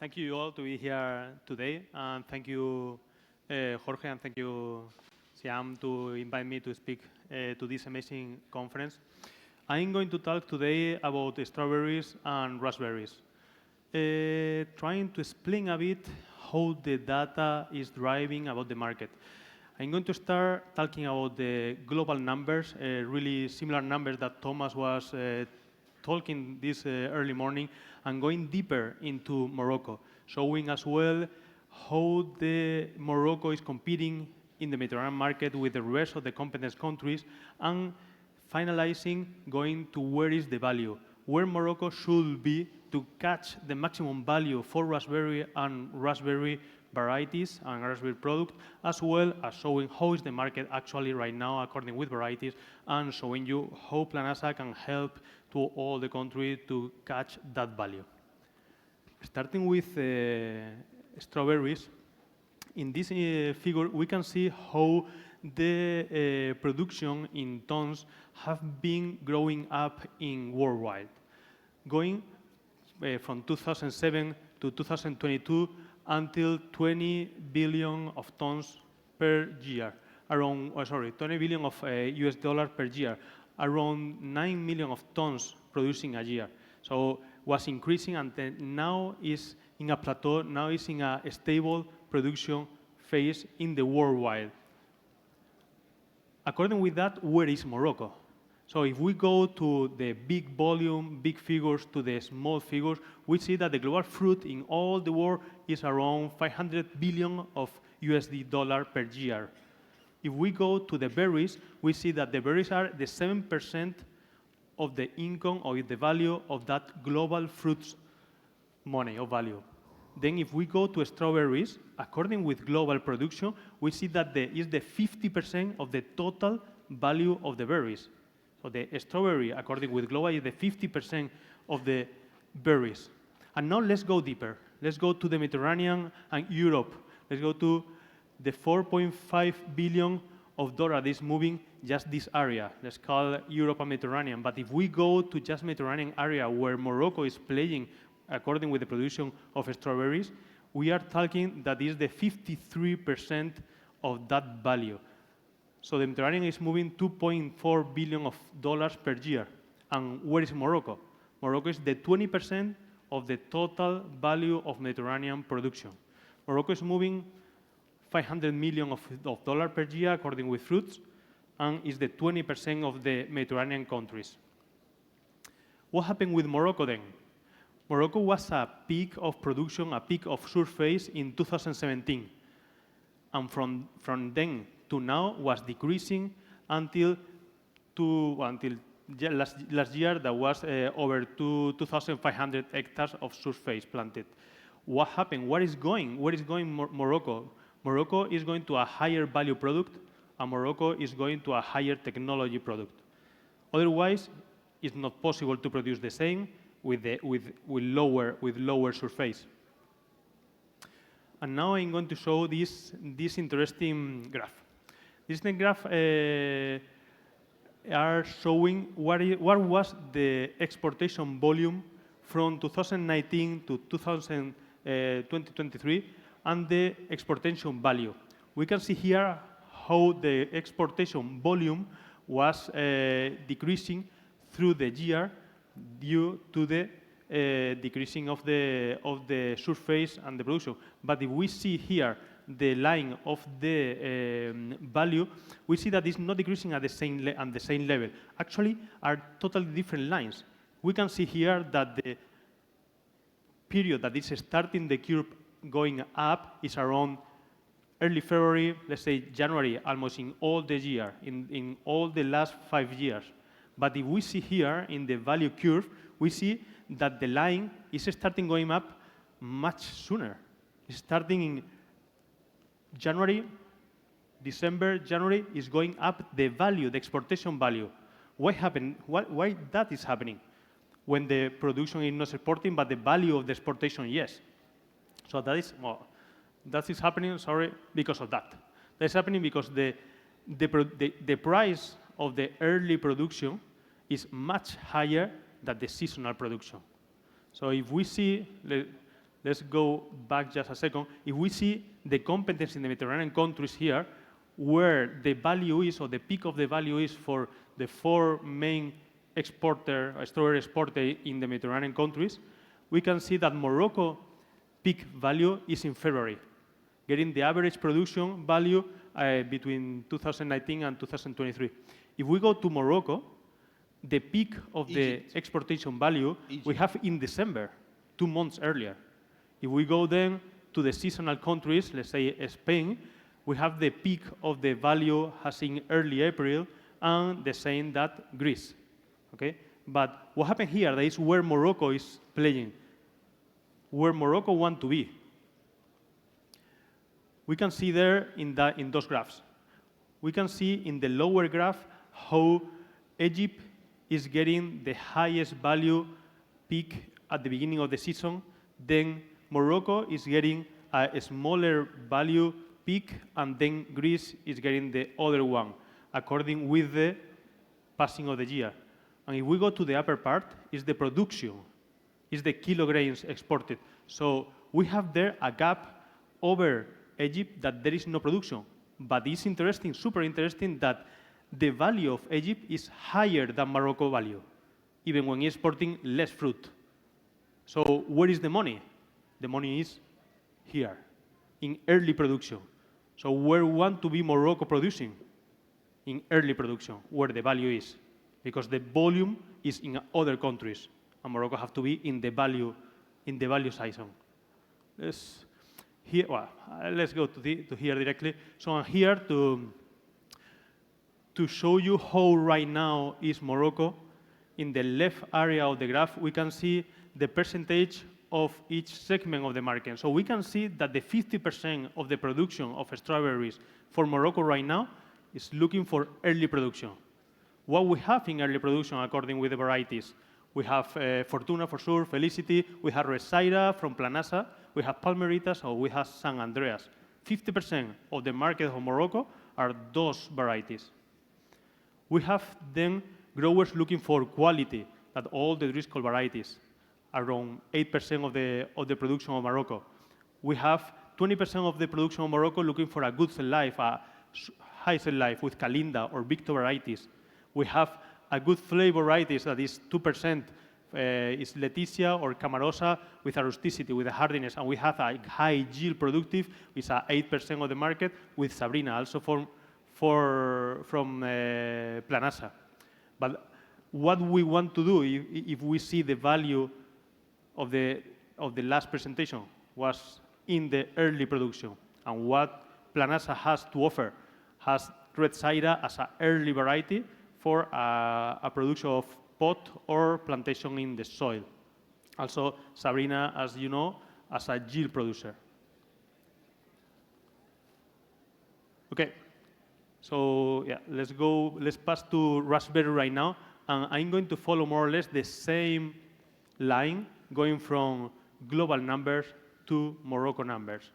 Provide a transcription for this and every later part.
Thank you all to be here today, and thank you, Jorge, and thank you, Siam, to invite me to speak to this amazing conference. I'm going to talk today about strawberries and raspberries, trying to explain a bit how the data is driving about the market. I'm going to start talking about the global numbers, really similar numbers that Thomas was talking this early morning, and going deeper into Morocco, showing as well how the Morocco is competing in the Mediterranean market with the rest of the competence countries, and finalizing going to where is the value, where Morocco should be to catch the maximum value for raspberry and raspberry varieties and raspberry product, as well as showing how is the market actually right now according with varieties, and showing you how Planasa can help to all the country to catch that value. Starting with strawberries, in this figure we can see how the production in tons have been growing up in worldwide, going from 2007 to 2022 until 20 billion of tons per year, around, 20 billion of US dollars per year, around 9 million of tons producing a year. So was increasing and now is in a plateau, now is in a stable production phase in the worldwide. According with that, where is Morocco? So if we go to the big volume, big figures to the small figures, we see that the global fruit in all the world is around 500 billion of USD dollar per year. If we go to the berries, we see that the berries are the 7% of the income or the value of that global fruits money or value. Then if we go to strawberries, according with global production, we see that is the 50% of the total value of the berries. So the strawberry, according with global, is the 50% of the berries. And now let's go deeper. Let's go to the Mediterranean and Europe. Let's go to the 4.5 billion of dollar that is moving just this area. Let's call Europe and Mediterranean. But if we go to just Mediterranean area where Morocco is playing according with the production of strawberries, we are talking that is the 53% of that value. So the Mediterranean is moving 2.4 billion of dollars per year. And where is Morocco? Morocco is the 20% of the total value of Mediterranean production. Morocco is moving 500 million of dollars per year according with fruits, and is the 20% of the Mediterranean countries. What happened with Morocco then? Morocco was a peak of production, a peak of surface in 2017. And from then to now was decreasing until last year that was over 2,500 hectares of surface planted. What happened? Where is going Morocco? Morocco is going to a higher value product, and Morocco is going to a higher technology product. Otherwise, it's not possible to produce the same with lower surface. And now I'm going to show this interesting graph. This graph are showing what was the exportation volume from 2019 to 2023 and the exportation value. We can see here how the exportation volume was decreasing through the year due to the decreasing of the surface and the production. But if we see here the line of the value, we see that it's not decreasing at the same level. Actually, are totally different lines. We can see here that the period that is starting the curve going up is around early February, let's say January, almost in all the year, in all the last 5 years. But if we see here in the value curve, we see that the line is starting going up much sooner. It's starting in January, December, January is going up the value, the exportation value. What happened? Why that is happening? When the production is not exporting, but the value of the exportation, yes. So that is happening, because of that. That's happening because the price of the early production is much higher than the seasonal production. So if we see let's go back just a second. If we see the competence in the Mediterranean countries here, where the value is, or the peak of the value is for the 4 main strawberry exporter in the Mediterranean countries, we can see that Morocco peak value is in February, getting the average production value between 2019 and 2023. If we go to Morocco, the peak of the exportation value we have in December, 2 months earlier. If we go then to the seasonal countries, let's say Spain, we have the peak of the value has in early April, and the same that Greece. Okay? But what happened here, that is where Morocco is playing, where Morocco wants to be. We can see there in those graphs. We can see in the lower graph how Egypt is getting the highest value peak at the beginning of the season. Then Morocco is getting a smaller value peak, and then Greece is getting the other one, according with the passing of the year. And if we go to the upper part, is the production, is the kilograms exported. So we have there a gap over Egypt that there is no production. But it's interesting, super interesting, that the value of Egypt is higher than Morocco value, even when exporting less fruit. So where is the money? The money is here, in early production. So where want to be Morocco producing? In early production, where the value is. Because the volume is in other countries, and Morocco have to be in the value season. Let's go to here directly. So I'm here to show you how right now is Morocco. In the left area of the graph, we can see the percentage of each segment of the market. So we can see that the 50% of the production of strawberries for Morocco right now is looking for early production. What we have in early production, according with the varieties, we have Fortuna for sure, Felicity, we have Resaira from Planasa, we have Palmeritas, or we have San Andreas. 50% of the market of Morocco are those varieties. We have then growers looking for quality, that all the Driscoll varieties, around 8% of the production of Morocco. We have 20% of the production of Morocco looking for a good cell life, a high cell life with Kalinda or Victor varieties. We have a good flavor varieties that is 2%, is Leticia or Camarosa with a rusticity, with a hardiness, and we have a high yield productive, with 8% of the market, with Sabrina, also from Planasa. But what we want to do, if we see the value of the last presentation was in the early production, and what Planasa has to offer, has Red Saira as an early variety for a production of pot or plantation in the soil. Also, Sabrina, as you know, as a yield producer. Okay, so yeah, let's pass to raspberry right now. And I'm going to follow more or less the same line, going from global numbers to Morocco numbers.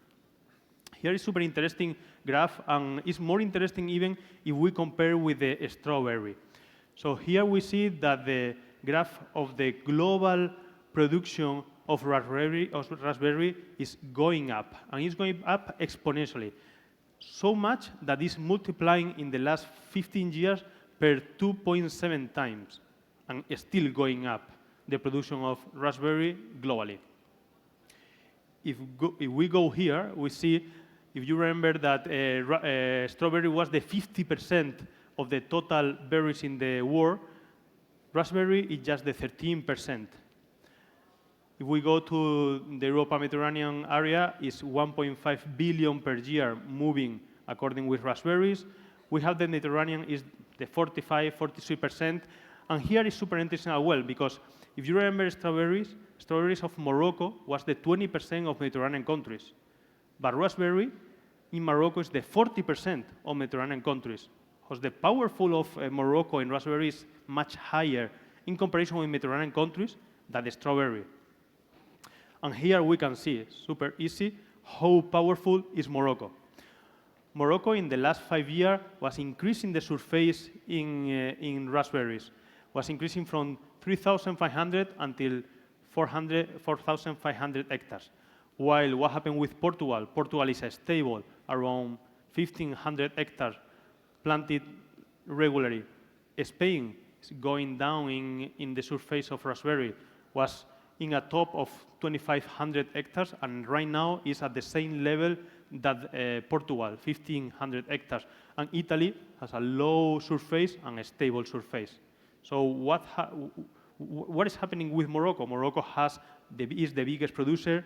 Here is super interesting graph, and it's more interesting even if we compare with the strawberry. So here we see that the graph of the global production of raspberry is going up, and it's going up exponentially. So much that it's multiplying in the last 15 years per 2.7 times, and it's still going up, the production of raspberry globally. If we go here, we see, if you remember that strawberry was the 50% of the total berries in the world, raspberry is just the 13%. If we go to the Europa-Mediterranean area, it's 1.5 billion per year moving according with raspberries. We have the Mediterranean is the 45, 43%. And here is super interesting as well, because if you remember strawberries of Morocco was the 20% of Mediterranean countries. But raspberry in Morocco is the 40% of Mediterranean countries. Because the powerful of Morocco in raspberry is much higher in comparison with Mediterranean countries than the strawberry. And here we can see, super easy, how powerful is Morocco. Morocco in the last 5 years was increasing the surface in raspberries, was increasing from 3,500 until 4,500 hectares. While what happened with Portugal? Portugal is stable, around 1,500 hectares planted regularly. Spain is going down in the surface of raspberry, was in a top of 2,500 hectares, and right now is at the same level that Portugal, 1,500 hectares. And Italy has a low surface and a stable surface. So what is happening with Morocco? Morocco is the biggest producer,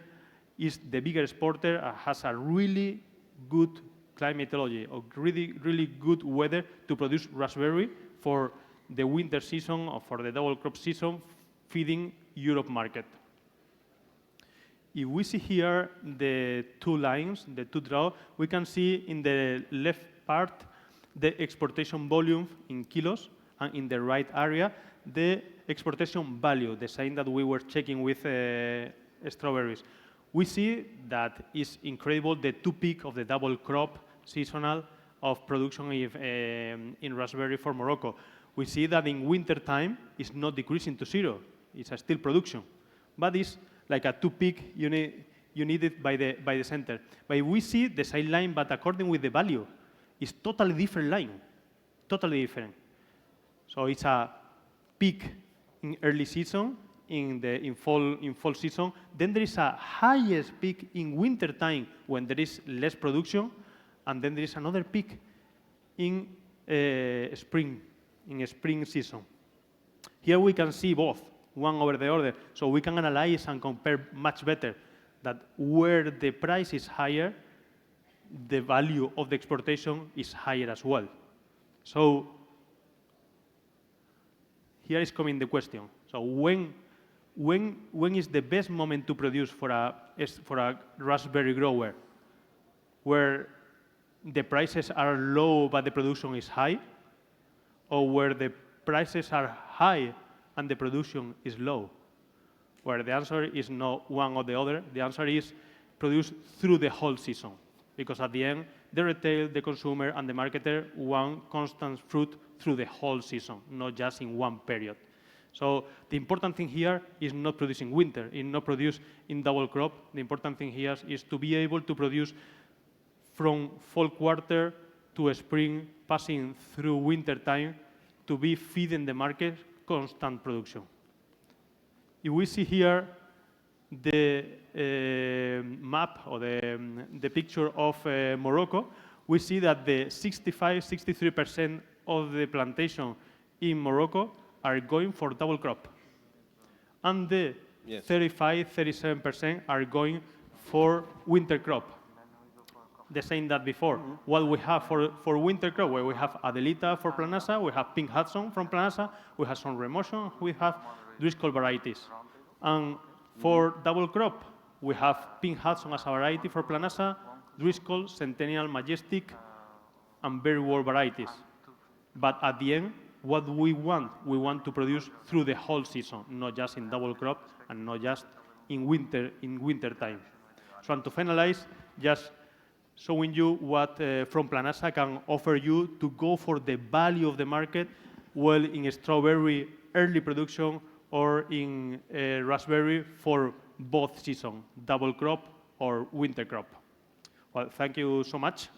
is the biggest exporter, has a really good climatology, or really good weather to produce raspberry for the winter season or for the double crop season, feeding Europe market. If we see here the two lines, the two draws, we can see in the left part the exportation volume in kilos, and in the right area the exportation value, the same that we were checking with strawberries. We see that it's incredible, the two peak of the double crop seasonal of production in raspberry for Morocco. We see that in winter time it's not decreasing to zero, it's a still production, but it's like a two peak you need it by the center. But we see the same line, but according with the value, it's totally different line, totally different. So it's a peak in early season, in fall season. Then there is a highest peak in winter time when there is less production, and then there is another peak in spring season. Here we can see both, one over the other, so we can analyze and compare much better that where the price is higher, the value of the exportation is higher as well. So here is coming the question. So when is the best moment to produce for a raspberry grower? Where the prices are low but the production is high, or where the prices are high and the production is low? Where the answer is not one or the other. The answer is produce through the whole season, because at the end, the retail, the consumer, and the marketer want constant fruit through the whole season, not just in one period. So the important thing here is not producing winter, not produce in double crop. The important thing here is to be able to produce from fall quarter to spring, passing through winter time, to be feeding the market constant production. If we see here the map or the picture of Morocco, we see that the 65–63% of the plantation in Morocco are going for double crop, and the 35–37% are going for winter crop. The same that before. What we have for winter crop, where we have Adelita for Planasa, we have Pink Hudson from Planasa, we have some Remotion, we have Driscoll varieties. And for double crop, we have Pink Hudson as a variety for Planasa, Driscoll, Centennial, Majestic, and Berry World varieties. But at the end, what we want to produce through the whole season, not just in double crop and not just in winter time. So, and to finalize, just showing you what from Planasa can offer you to go for the value of the market, well, in strawberry early production or in raspberry for both seasons, double crop or winter crop. Well, thank you so much.